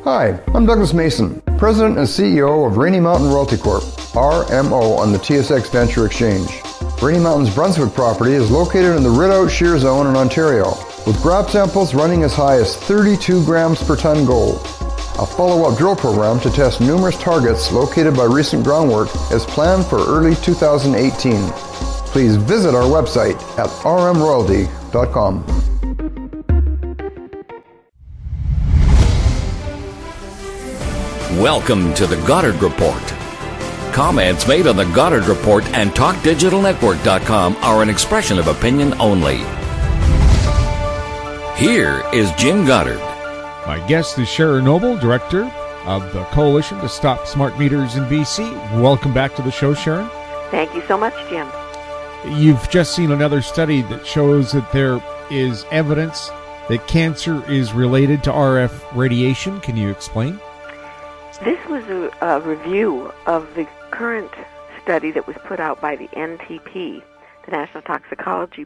Hi, I'm Douglas Mason, President and CEO of Rainy Mountain Royalty Corp., RMO, on the TSX Venture Exchange. Rainy Mountain's Brunswick property is located in the Rideout Shear Zone in Ontario, with grab samples running as high as 32 grams per ton gold. A follow-up drill program to test numerous targets located by recent groundwork is planned for early 2018. Please visit our website at rmroyalty.com. Welcome to the Goddard Report. Comments made on the Goddard Report and TalkDigitalNetwork.com are an expression of opinion only. Here is Jim Goddard. My guest is Sharon Noble, Director of the Coalition to Stop Smart Meters in BC. Welcome back to the show, Sharon. Thank you so much, Jim. You've just seen another study that shows that there is evidence that cancer is related to RF radiation. Can you explain? This was a review of the current study that was put out by the NTP, the National Toxicology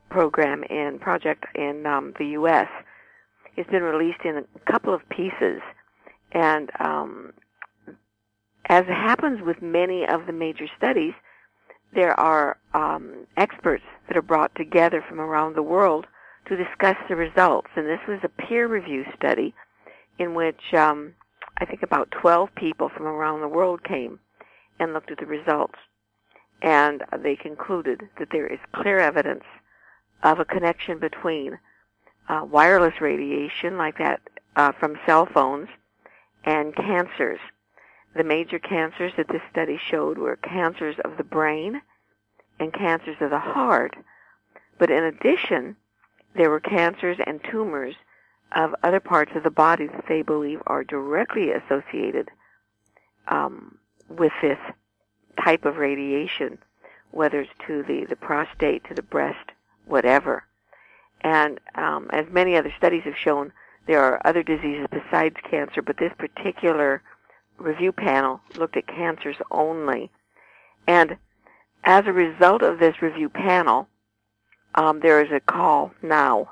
Program and Project in the U.S. It's been released in a couple of pieces, and as happens with many of the major studies, there are experts that are brought together from around the world to discuss the results. And this was a peer-review study in which I think about 12 people from around the world came and looked at the results. And they concluded that there is clear evidence of a connection between wireless radiation like that from cell phones and cancers. The major cancers that this study showed were cancers of the brain and cancers of the heart. But in addition, there were cancers and tumors of other parts of the body that they believe are directly associated with this type of radiation, whether it's to the prostate, to the breast, whatever. And as many other studies have shown, there are other diseases besides cancer, but this particular review panel looked at cancers only. And as a result of this review panel, there is a call now,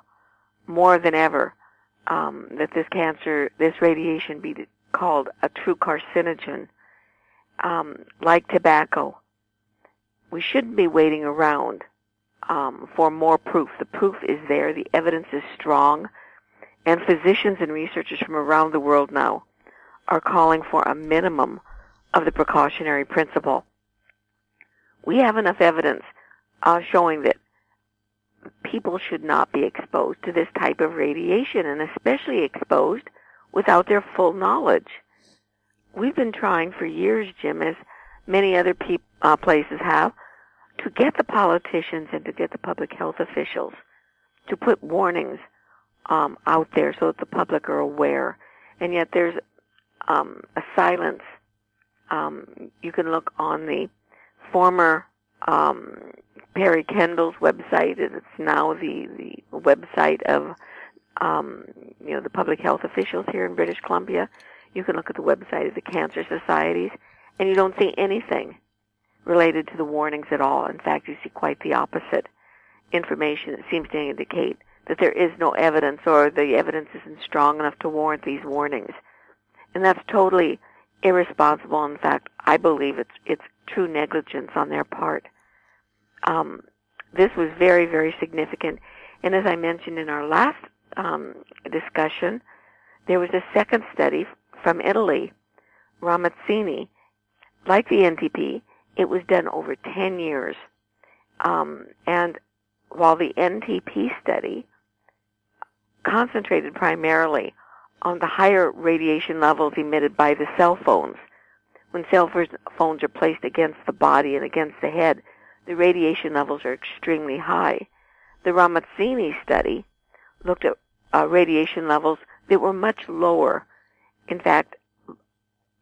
more than ever, that this radiation be called a true carcinogen, like tobacco. We shouldn't be waiting around for more proof. The proof is there. The evidence is strong. And physicians and researchers from around the world now are calling for a minimum of the precautionary principle. We have enough evidence showing that people should not be exposed to this type of radiation, and especially exposed without their full knowledge. We've been trying for years, Jim, as many other places have, to get the politicians and to get the public health officials to put warnings out there so that the public are aware. And yet there's a silence. You can look on the former Perry Kendall's website, and it's now the website of the public health officials here in British Columbia. You can look at the website of the cancer societies, and you don't see anything related to the warnings at all. In fact, you see quite the opposite information. It seems to indicate that there is no evidence, or the evidence isn't strong enough to warrant these warnings. And that's totally irresponsible. In fact, I believe it's true negligence on their part. This was very, very significant. And as I mentioned in our last discussion, there was a second study from Italy, Ramazzini. Like the NTP, it was done over 10 years. And while the NTP study concentrated primarily on the higher radiation levels emitted by the cell phones, when cell phones are placed against the body and against the head, the radiation levels are extremely high. The Ramazzini study looked at radiation levels that were much lower. In fact,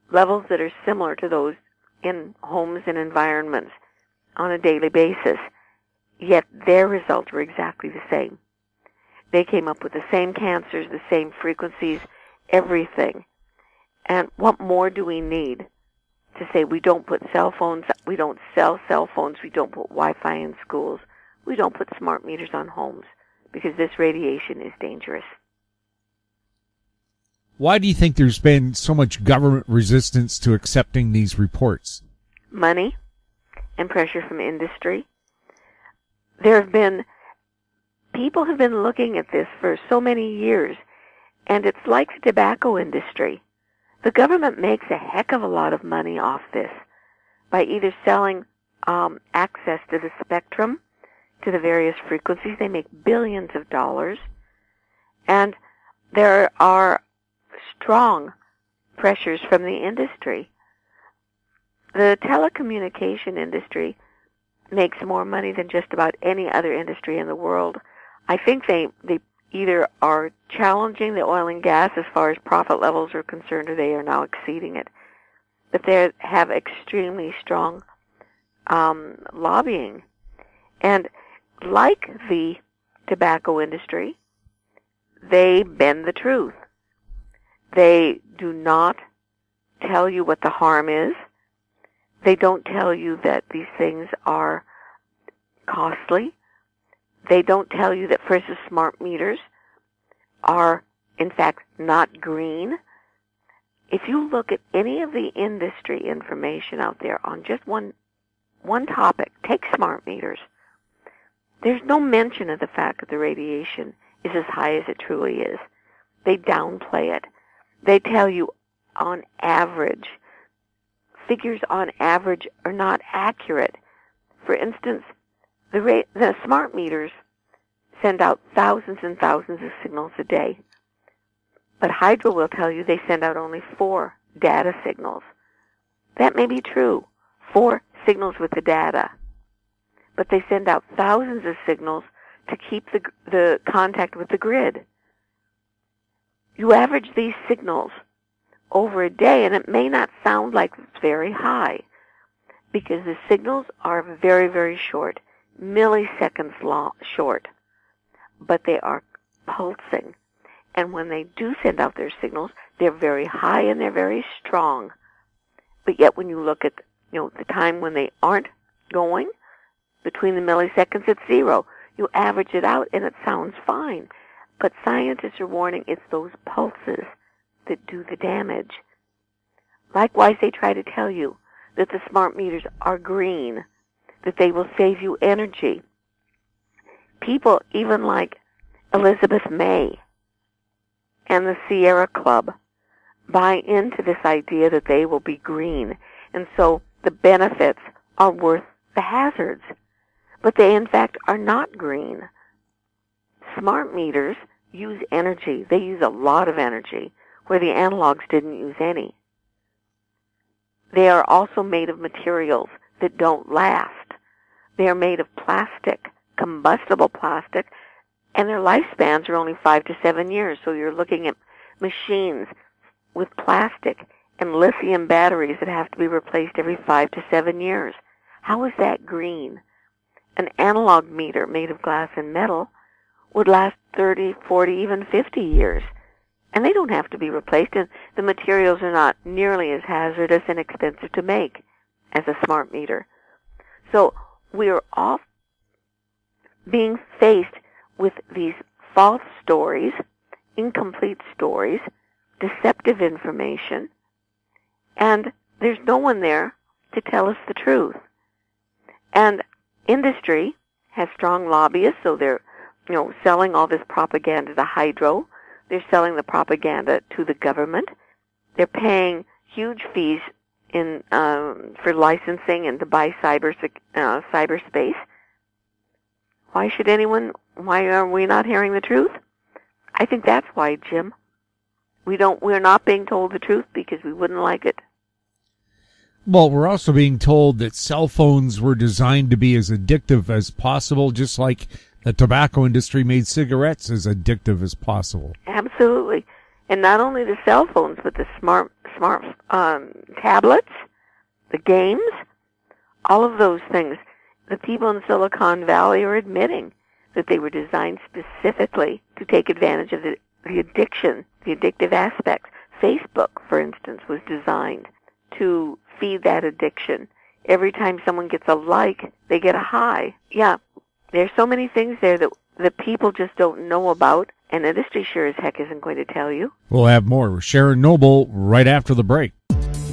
levels that are similar to those in homes and environments on a daily basis. Yet their results were exactly the same. They came up with the same cancers, the same frequencies, everything. And what more do we need to say we don't put cell phones, we don't sell cell phones, we don't put Wi-Fi in schools, we don't put smart meters on homes, because this radiation is dangerous. Why do you think there's been so much government resistance to accepting these reports? Money and pressure from industry. People have been looking at this for so many years, and it's like the tobacco industry. The government makes a heck of a lot of money off this by either selling access to the spectrum, to the various frequencies. They make billions of dollars. And there are strong pressures from the industry. The telecommunication industry makes more money than just about any other industry in the world. I think they either are challenging the oil and gas as far as profit levels are concerned, or they are now exceeding it. But they have extremely strong lobbying. And like the tobacco industry, they bend the truth. They do not tell you what the harm is. They don't tell you that these things are costly. They don't tell you that, for instance, smart meters are, in fact, not green. If you look at any of the industry information out there on just one topic, take smart meters, there's no mention of the fact that the radiation is as high as it truly is. They downplay it. They tell you on average. Figures on average are not accurate. For instance, the smart meters send out thousands and thousands of signals a day. But Hydro will tell you they send out only 4 data signals. That may be true, 4 signals with the data. But they send out thousands of signals to keep the contact with the grid. You average these signals over a day, and it may not sound like it's very high, because the signals are very, very short, milliseconds short, but they are pulsing. And when they do send out their signals, they're very high and they're very strong. But yet when you look at the time when they aren't going, between the milliseconds, it's 0. You average it out and it sounds fine. But scientists are warning it's those pulses that do the damage. Likewise, they try to tell you that the smart meters are green, that they will save you energy. People even like Elizabeth May and the Sierra Club buy into this idea that they will be green, and so the benefits are worth the hazards. But they, in fact, are not green. Smart meters use energy. They use a lot of energy, where the analogs didn't use any. They are also made of materials that don't last. They are made of plastic, combustible plastic, and their lifespans are only 5 to 7 years. So you're looking at machines with plastic and lithium batteries that have to be replaced every 5 to 7 years. How is that green? An analog meter made of glass and metal would last 30, 40, even 50 years. And they don't have to be replaced, and the materials are not nearly as hazardous and expensive to make as a smart meter. So we are all being faced with these false stories, incomplete stories, deceptive information, and there's no one there to tell us the truth. And industry has strong lobbyists, so they're selling all this propaganda to Hydro. They're selling the propaganda to the government. They're paying huge fees for licensing and to buy cyberspace. Why are we not hearing the truth? I think that's why, Jim. We're not being told the truth because we wouldn't like it. Well, we're also being told that cell phones were designed to be as addictive as possible, just like the tobacco industry made cigarettes as addictive as possible. Absolutely. And not only the cell phones, but the smart tablets, the games, all of those things. The people in Silicon Valley are admitting that they were designed specifically to take advantage of the addiction, the addictive aspects. Facebook, for instance, was designed to feed that addiction. Every time someone gets a like, they get a high. Yeah, there's so many things there that people just don't know about, And industry sure as heck isn't going to tell you. We'll have more with Sharon Noble right after the break.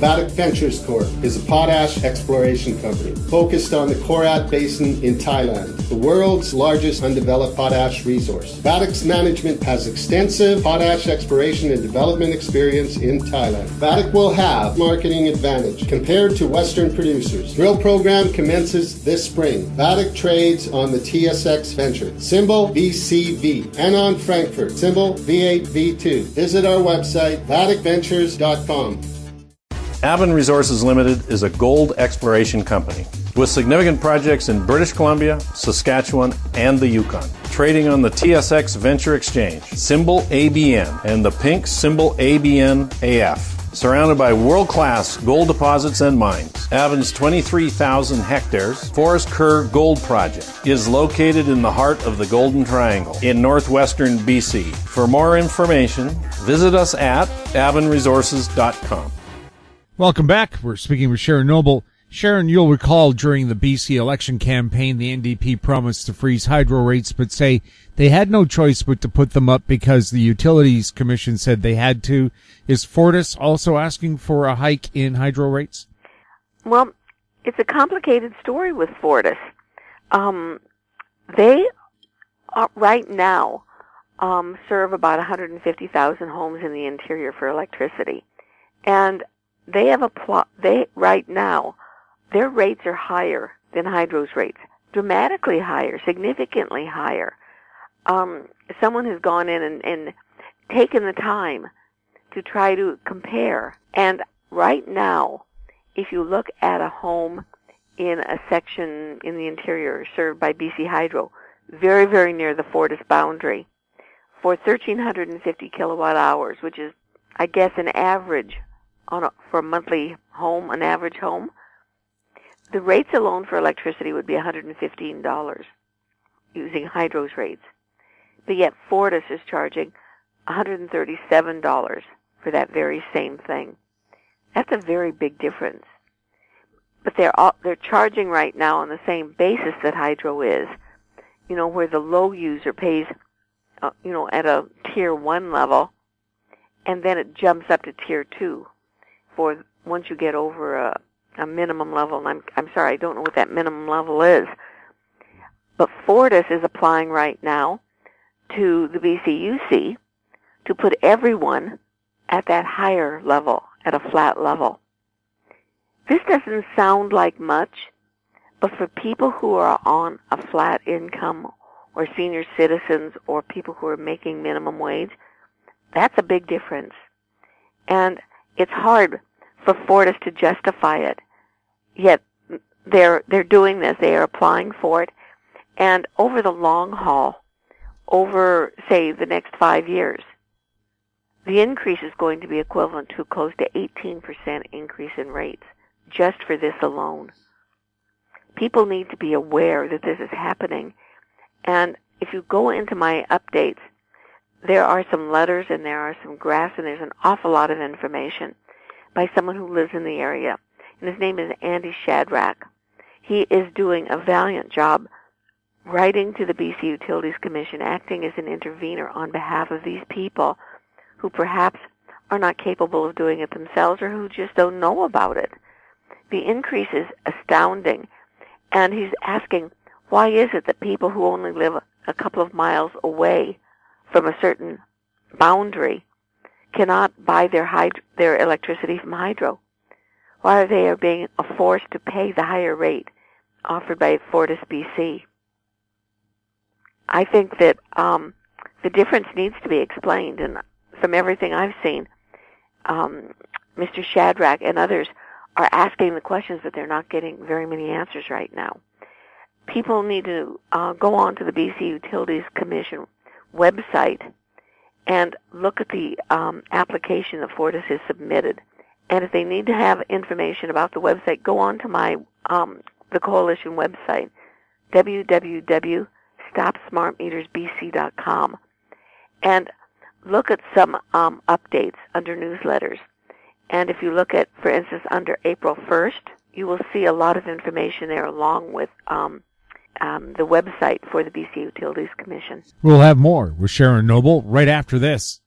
Vatic Ventures Corp. is a potash exploration company focused on the Korat Basin in Thailand, the world's largest undeveloped potash resource. Vatic's management has extensive potash exploration and development experience in Thailand. Vatic will have marketing advantage compared to Western producers. Drill program commences this spring. Vatic trades on the TSX Venture, symbol VCV, and on Frankfurt, symbol V8V2. Visit our website, vaticventures.com. Avon Resources Limited is a gold exploration company with significant projects in British Columbia, Saskatchewan, and the Yukon. Trading on the TSX Venture Exchange, symbol ABN, and the pink symbol ABN-AF. Surrounded by world-class gold deposits and mines, Avon's 23,000 hectares Forest Kerr Gold Project is located in the heart of the Golden Triangle in northwestern BC. For more information, visit us at avonresources.com. Welcome back. We're speaking with Sharon Noble. Sharon, you'll recall during the BC election campaign, the NDP promised to freeze hydro rates, but say they had no choice but to put them up because the Utilities Commission said they had to. Is Fortis also asking for a hike in hydro rates? Well, it's a complicated story with Fortis. They right now serve about 150,000 homes in the interior for electricity, and they have right now, their rates are higher than hydro's rates, dramatically higher, significantly higher. Someone has gone in and taken the time to try to compare. And right now, if you look at a home in a section in the interior served by BC Hydro, very, very near the Fortis boundary, for 1,350 kilowatt hours, which is, I guess, an average for a monthly home, an average home, the rates alone for electricity would be $115 using hydro's rates. But yet Fortis is charging $137 for that very same thing. That's a very big difference. But they're charging right now on the same basis that hydro is, where the low user pays, at a tier 1 level, and then it jumps up to tier 2. For once you get over a minimum level, and I'm sorry, I don't know what that minimum level is, but Fortis is applying right now to the BCUC to put everyone at that higher level, at a flat level. This doesn't sound like much, but for people who are on a flat income or senior citizens or people who are making minimum wage, that's a big difference. And it's hard for Fortis to justify it. Yet they're doing this. They are applying for it. And over the long haul, over, say, the next 5 years, the increase is going to be equivalent to close to 18% increase in rates just for this alone. People need to be aware that this is happening. And if you go into my updates, there are some letters and there are some graphs and there's an awful lot of information by someone who lives in the area. And his name is Andy Shadrack. He is doing a valiant job writing to the BC Utilities Commission, acting as an intervener on behalf of these people who perhaps are not capable of doing it themselves or who just don't know about it. The increase is astounding. And he's asking, why is it that people who only live a couple of miles away from a certain boundary cannot buy their electricity from hydro? Why are they being forced to pay the higher rate offered by Fortis BC? I think that the difference needs to be explained, and from everything I've seen, Mr. Shadrack and others are asking the questions, but they're not getting very many answers right now. People need to go on to the BC Utilities Commission website and look at the application that Fortis has submitted. And if they need to have information about the website, go on to the coalition website, www.stopsmartmetersbc.com, and look at some updates under newsletters. And if you look at, for instance, under April 1st, you will see a lot of information there along with the website for the BC Utilities Commission. We'll have more with Sharon Noble right after this.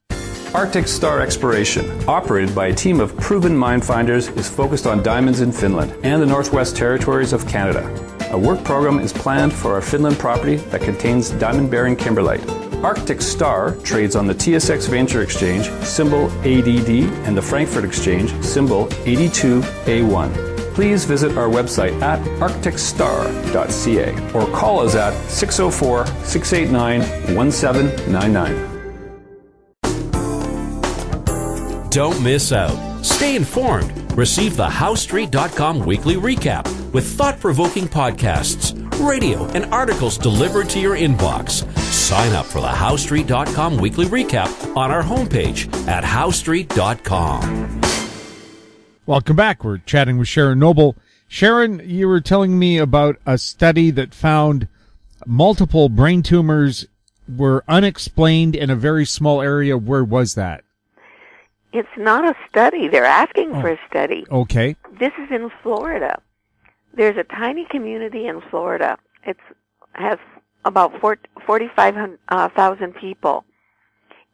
Arctic Star Exploration, operated by a team of proven mine finders, is focused on diamonds in Finland and the Northwest Territories of Canada. A work program is planned for our Finland property that contains diamond-bearing kimberlite. Arctic Star trades on the TSX Venture Exchange, symbol ADD, and the Frankfurt Exchange, symbol 82A1. Please visit our website at arcticstar.ca or call us at 604-689-1799. Don't miss out. Stay informed. Receive the HowStreet.com weekly recap with thought-provoking podcasts, radio, and articles delivered to your inbox. Sign up for the HowStreet.com weekly recap on our homepage at HowStreet.com. Welcome back. We're chatting with Sharon Noble. Sharon, you were telling me about a study that found multiple brain tumors were unexplained in a very small area. Where was that? It's not a study. They're asking for a study. Okay. This is in Florida. There's a tiny community in Florida. It has about 45,000 people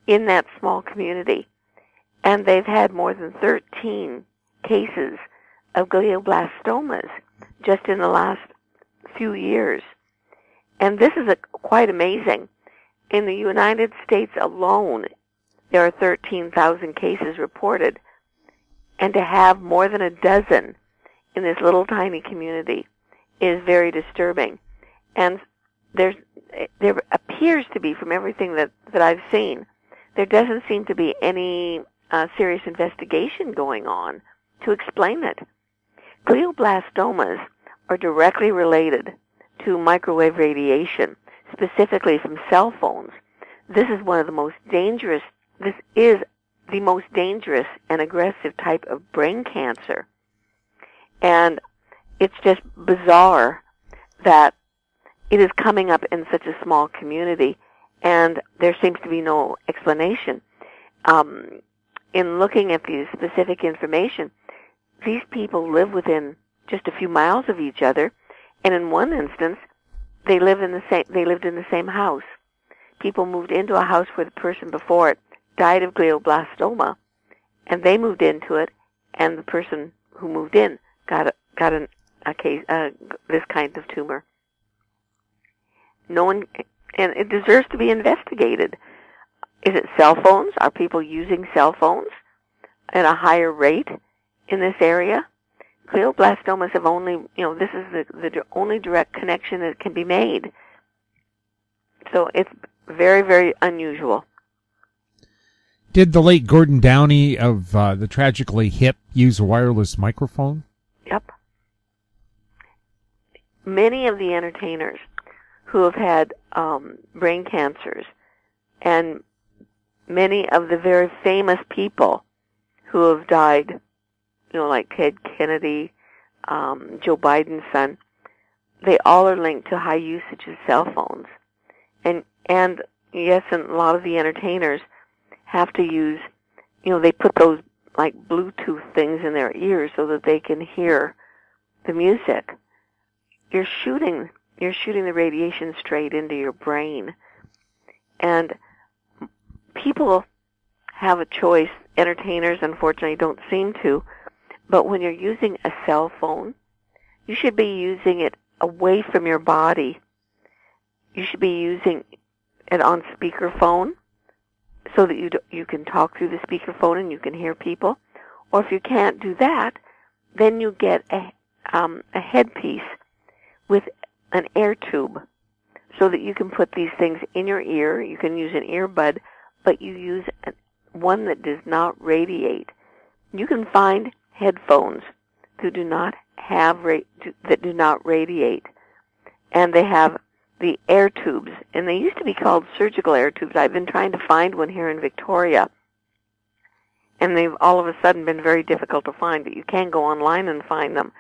in that small community. And they've had more than 13 cases of glioblastomas just in the last few years. And this is quite amazing. In the United States alone, there are 13,000 cases reported. And to have more than a dozen in this little tiny community is very disturbing. And there appears to be, from everything that I've seen, there doesn't seem to be any serious investigation going on to explain it. Glioblastomas are directly related to microwave radiation, specifically from cell phones. This is the most dangerous and aggressive type of brain cancer. And it's just bizarre that it is coming up in such a small community, and there seems to be no explanation. In looking at the specific information, these people live within just a few miles of each other, and in one instance, they lived in the same house. People moved into a house where the person before it died of glioblastoma, and they moved into it, and the person who moved in got this kind of tumor. No one, and it deserves to be investigated. Is it cell phones? Are people using cell phones at a higher rate in this area? Glioblastomas have only, this is the only direct connection that can be made. So it's very, very unusual. Did the late Gordon Downey of the Tragically Hip use a wireless microphone? Yep. Many of the entertainers who have had brain cancers, and many of the very famous people who have died, like Ted Kennedy, Joe Biden's son, they all are linked to high usage of cell phones. And yes, and a lot of the entertainers have to use, they put those like Bluetooth things in their ears so that they can hear the music. You're shooting the radiation straight into your brain. And people have a choice. Entertainers, unfortunately, don't seem to. But when you're using a cell phone, you should be using it away from your body. You should be using it on speakerphone so that you can talk through the speakerphone and you can hear people. Or if you can't do that, then you get a headpiece with an air tube so that you can put these things in your ear. You can use an earbud, but you use one that does not radiate. You can find headphones that do not radiate, and they have the air tubes, and they used to be called surgical air tubes. I've been trying to find one here in Victoria, and they've all of a sudden been very difficult to find, but you can go online and find them.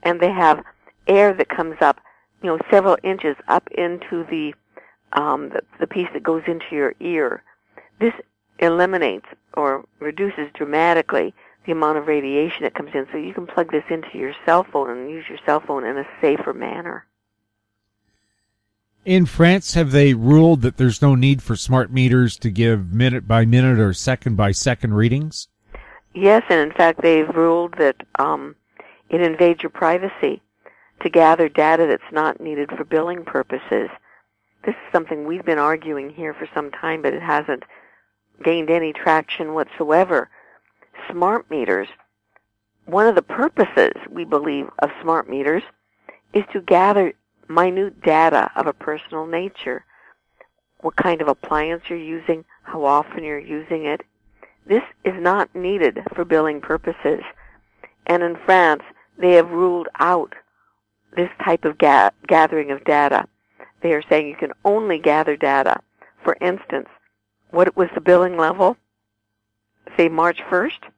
And they have air that comes up, several inches up into the piece that goes into your ear. This eliminates or reduces dramatically the amount of radiation that comes in, so you can plug this into your cell phone and use your cell phone in a safer manner. In France, have they ruled that there's no need for smart meters to give minute-by-minute or second-by-second readings? Yes, and in fact, they've ruled that it invades your privacy to gather data that's not needed for billing purposes. This is something we've been arguing here for some time, but it hasn't gained any traction whatsoever. Smart meters, one of the purposes, we believe, of smart meters is to gather minute data of a personal nature. What kind of appliance you're using, how often you're using it. This is not needed for billing purposes. And in France, they have ruled out this type of gathering of data. They are saying you can only gather data. For instance, what was the billing level, say March 1st,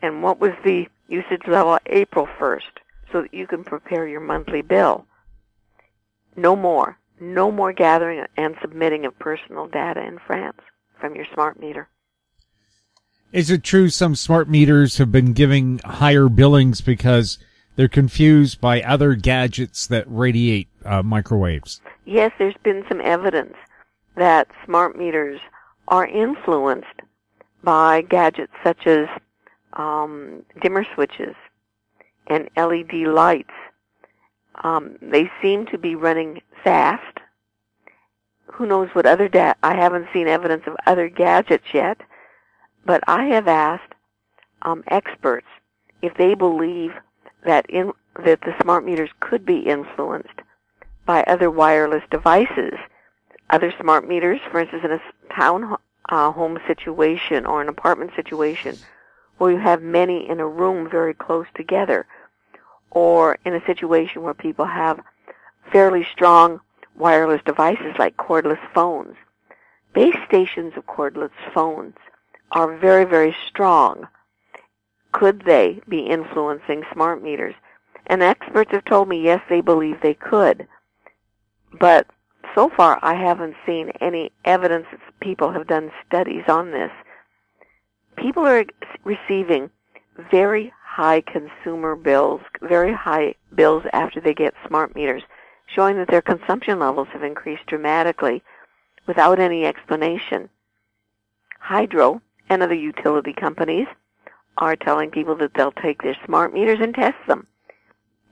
and what was the usage level April 1st, so that you can prepare your monthly bill. No more gathering and submitting of personal data in France from your smart meter. Is it true some smart meters have been giving higher billings because they're confused by other gadgets that radiate microwaves? Yes, there's been some evidence that smart meters are influenced by gadgets such as dimmer switches and LED lights. They seem to be running fast. Who knows what other I haven't seen evidence of other gadgets yet, but I have asked experts if they believe that the smart meters could be influenced by other wireless devices. Other smart meters, for instance, in a town home situation or an apartment situation where you have many in a room very close together, or in a situation where people have fairly strong wireless devices like cordless phones. Base stations of cordless phones are very, very strong. Could they be influencing smart meters? And experts have told me, yes, they believe they could. But so far, I haven't seen any evidence that people have done studies on this. People are receiving very high consumer bills, very high bills after they get smart meters, showing that their consumption levels have increased dramatically without any explanation. Hydro and other utility companies are telling people that they'll take their smart meters and test them.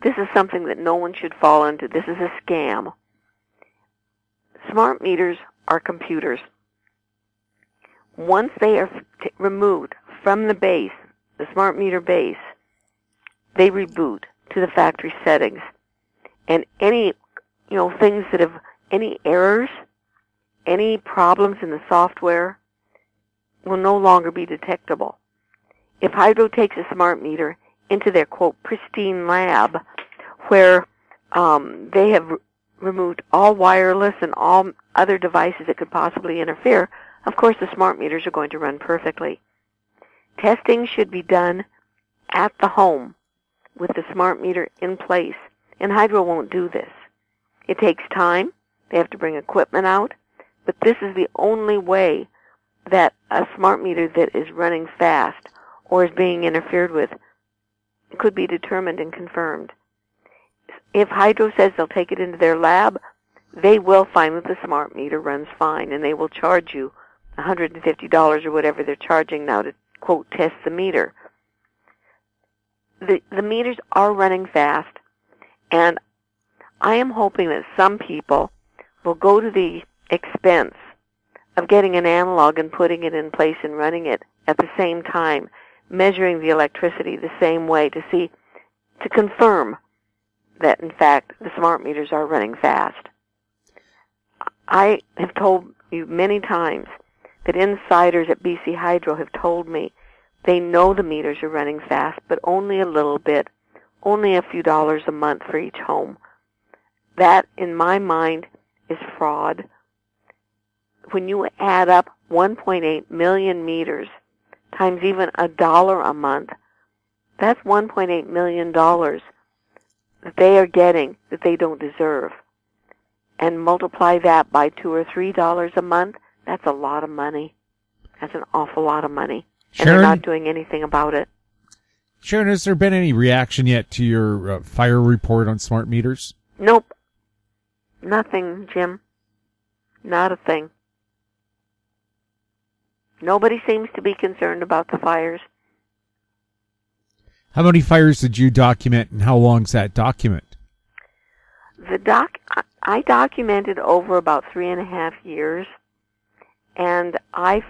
This is something that no one should fall into. This is a scam. Smart meters are computers. Once they are removed from the base, the smart meter base, they reboot to the factory settings. And any, things that have, any errors, any problems in the software will no longer be detectable. If Hydro takes a smart meter into their, quote, pristine lab, where they have removed all wireless and all other devices that could possibly interfere, of course the smart meters are going to run perfectly. Testing should be done at the home with the smart meter in place, and Hydro won't do this. It takes time. They have to bring equipment out, but this is the only way that a smart meter that is running fast or is being interfered with could be determined and confirmed. If Hydro says they'll take it into their lab, they will find that the smart meter runs fine, and they will charge you $150 or whatever they're charging now to, quote, test the meter. The meters are running fast, and I am hoping that some people will go to the expense of getting an analog and putting it in place and running it at the same time, measuring the electricity the same way to confirm that, in fact, the smart meters are running fast. I have told you many times that insiders at BC Hydro have told me they know the meters are running fast, but only a little bit, only a few dollars a month for each home. That, in my mind, is fraud. When you add up 1.8 million meters times even $1 a month, that's $1.8 million that they are getting that they don't deserve. And multiply that by $2 or $3 a month, that's a lot of money. That's an awful lot of money. And Sharon, they're not doing anything about it. Sharon, has there been any reaction yet to your fire report on smart meters? Nope. Nothing, Jim. Not a thing. Nobody seems to be concerned about the fires. How many fires did you document, and how long's that document? I documented over about 3.5 years, and I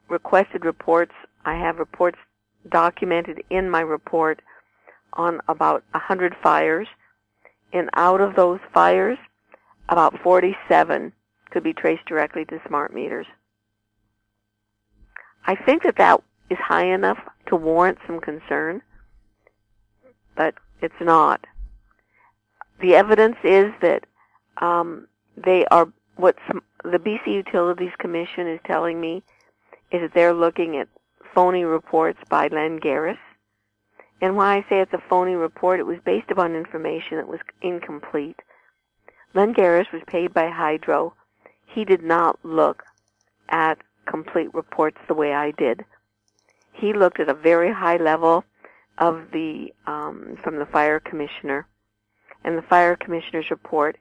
requested reports. I have reports documented in my report on about 100 fires, and out of those fires, about 47 could be traced directly to smart meters. I think that is high enough to warrant some concern, but it's not. The evidence is that they are, what the BC Utilities Commission is telling me is that they're looking at phony reports by Len Garris. And why I say it's a phony report, it was based upon information that was incomplete. Len Garris was paid by Hydro. He did not look at complete reports the way I did. He looked at a very high level of the from the fire commissioner, and the fire commissioner's report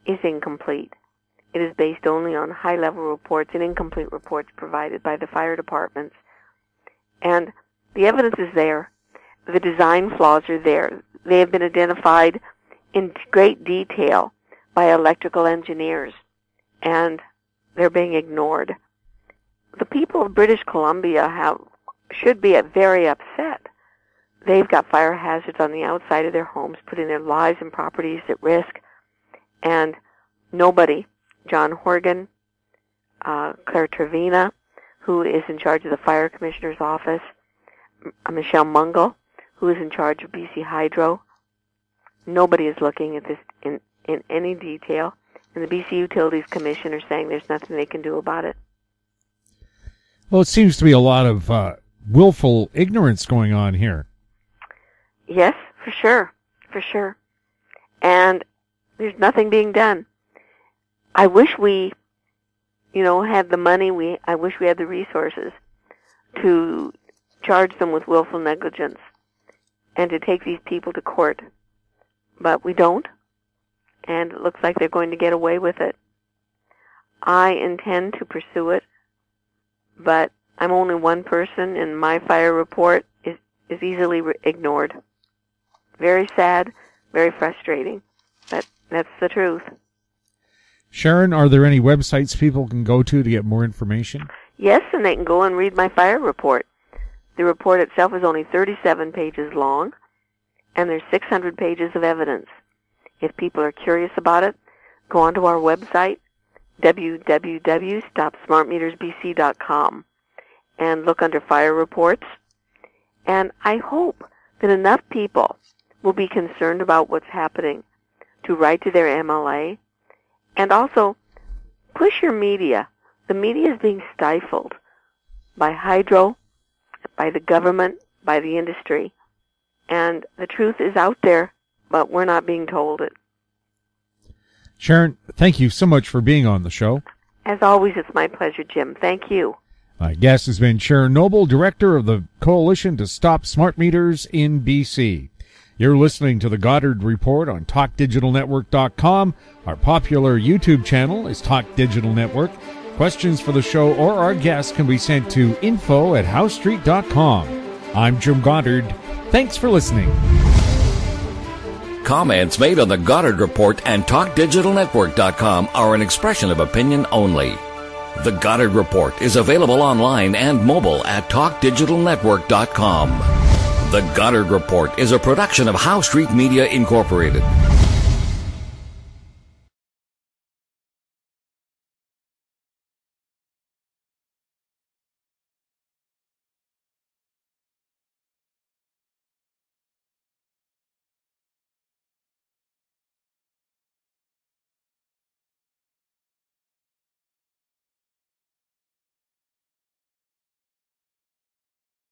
is incomplete. It is based only on high-level reports and incomplete reports provided by the fire departments. And the evidence is there. The design flaws are there. They have been identified in great detail by electrical engineers, and they're being ignored. The people of British Columbia should be very upset. They've got fire hazards on the outside of their homes, putting their lives and properties at risk, and nobody, John Horgan, Claire Trevina, who is in charge of the fire commissioner's office, Michelle Mungle, who is in charge of BC Hydro, nobody is looking at this in any detail, and the BC Utilities Commission are saying there's nothing they can do about it. Well, it seems to be a lot of willful ignorance going on here. Yes, for sure. And there's nothing being done. I wish we, had the money. I wish we had the resources to charge them with willful negligence and to take these people to court. But we don't, and it looks like they're going to get away with it. I intend to pursue it, but I'm only one person, and my fire report is easily ignored. Very sad, very frustrating, but that's the truth. Sharon, are there any websites people can go to get more information? Yes, and they can go and read my fire report. The report itself is only 37 pages long, and there's 600 pages of evidence. If people are curious about it, go onto our website, www.stopsmartmetersbc.com, and look under fire reports. And I hope that enough people will be concerned about what's happening to write to their MLA, and also push your media. The media is being stifled by Hydro, by the government, by the industry, and the truth is out there, but we're not being told it. Sharon, thank you so much for being on the show. As always, it's my pleasure, Jim. Thank you. My guest has been Sharon Noble, director of the Coalition to Stop Smart Meters in BC. You're listening to the Goddard Report on TalkDigitalNetwork.com. Our popular YouTube channel is Talk Digital Network. Questions for the show or our guests can be sent to info@housestreet.com. I'm Jim Goddard. Thanks for listening. Comments made on the Goddard Report and TalkDigitalNetwork.com are an expression of opinion only. The Goddard Report is available online and mobile at TalkDigitalNetwork.com. The Goddard Report is a production of House Street Media Incorporated.